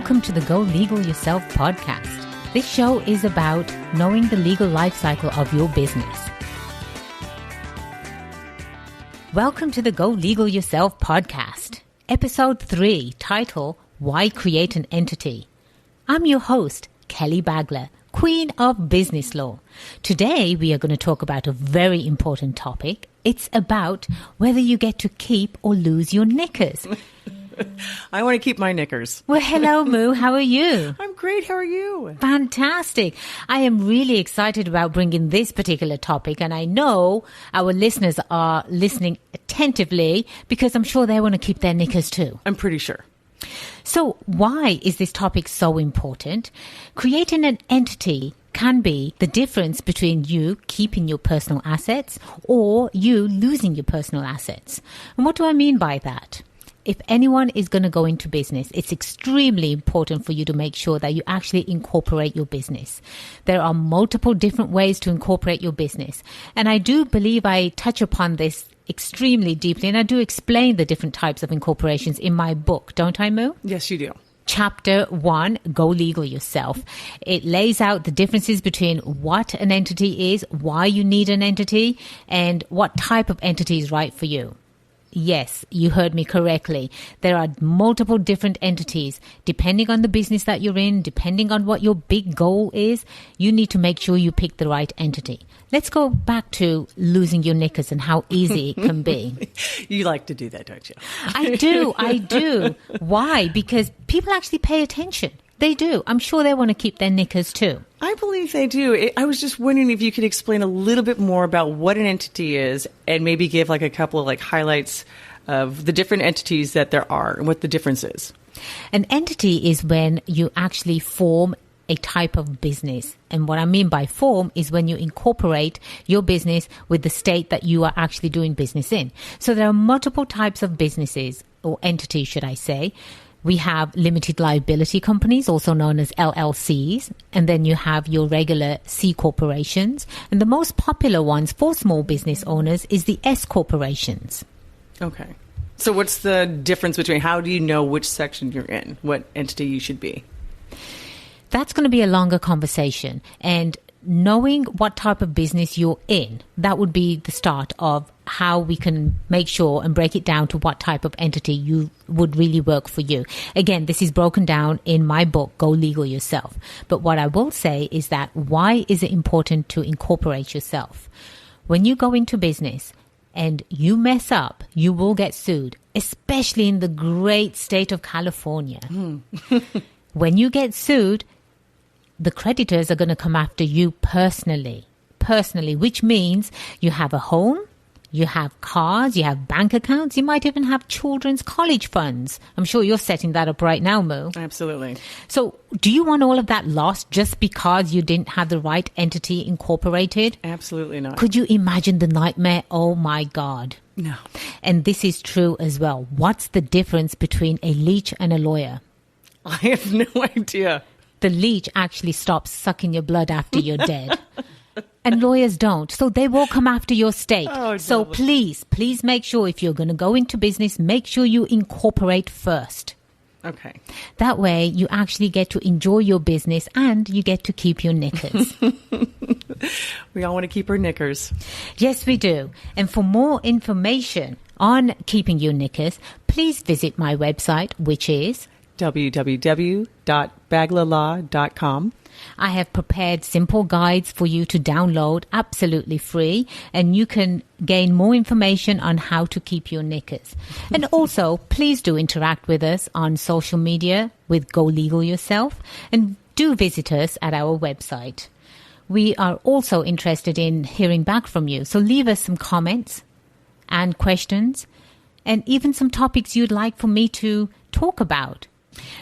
welcome to the Go Legal Yourself podcast. This show is about knowing the legal life cycle of your business. Welcome to the Go Legal Yourself podcast, episode 3, title, Why Create an Entity? I'm your host, Kelly Bagla, Queen of Business Law. Today, we are going to talk about a very important topic. It's about whether you get to keep or lose your knickers. I want to keep my knickers. Well, hello, Moo. How are you? I'm great. How are you? Fantastic. I am really excited about bringing this particular topic, and I know our listeners are listening attentively because I'm sure they want to keep their knickers too. I'm pretty sure. So why is this topic so important? Creating an entity can be the difference between you keeping your personal assets or you losing your personal assets. And what do I mean by that? If anyone is going to go into business, it's extremely important for you to make sure that you actually incorporate your business. There are multiple different ways to incorporate your business. And I do believe I touch upon this extremely deeply, and I do explain the different types of incorporations in my book, don't I, Moo? Yes, you do. Chapter 1, Go Legal Yourself. It lays out the differences between what an entity is, why you need an entity, and what type of entity is right for you. Yes, you heard me correctly. There are multiple different entities. Depending on the business that you're in, depending on what your big goal is, you need to make sure you pick the right entity. Let's go back to losing your knickers and how easy it can be. You like to do that, don't you? I do. Why? Because people actually pay attention. They do. I'm sure they want to keep their knickers too. I believe they do. I was just wondering if you could explain a little bit more about what an entity is and maybe give like a couple of like highlights of the different entities that there are and what the difference is. An entity is when you actually form a type of business. And what I mean by form is when you incorporate your business with the state that you are actually doing business in. So there are multiple types of businesses or entities, should I say. We have limited liability companies, also known as LLCs, and then you have your regular C corporations. And the most popular ones for small business owners is the S corporations. Okay. So what's the difference between how do you know which section you're in, what entity you should be? That's going to be a longer conversation. And knowing what type of business you're in, that would be the start of how we can make sure and break it down to what type of entity you would really work for you. Again, this is broken down in my book, Go Legal Yourself. But what I will say is that why is it important to incorporate yourself? When you go into business and you mess up, you will get sued, especially in the great state of California. When you get sued, the creditors are going to come after you personally, which means you have a home, you have cars, you have bank accounts, you might even have children's college funds. I'm sure you're setting that up right now, Mo. Absolutely. So do you want all of that lost just because you didn't have the right entity incorporated? Absolutely not. Could you imagine the nightmare? Oh my God. No. And this is true as well. What's the difference between a leech and a lawyer? I have no idea. The leech actually stops sucking your blood after you're dead. And lawyers don't. So they will come after your state. Oh, so please make sure if you're going to go into business, make sure you incorporate first. Okay. That way you actually get to enjoy your business and you get to keep your knickers. We all want to keep our knickers. Yes, we do. And for more information on keeping your knickers, please visit my website, which is www.baglalaw.com. I have prepared simple guides for you to download absolutely free, and you can gain more information on how to keep your knickers. And also, please do interact with us on social media with Go Legal Yourself, and do visit us at our website. We are also interested in hearing back from you, so leave us some comments and questions, and even some topics you'd like for me to talk about.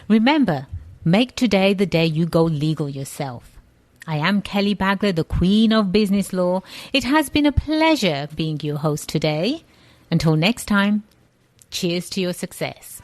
Remember, make today the day you go legal yourself. I am Kelly Bagla, the Queen of Business Law. It has been a pleasure being your host today. Until next time, cheers to your success.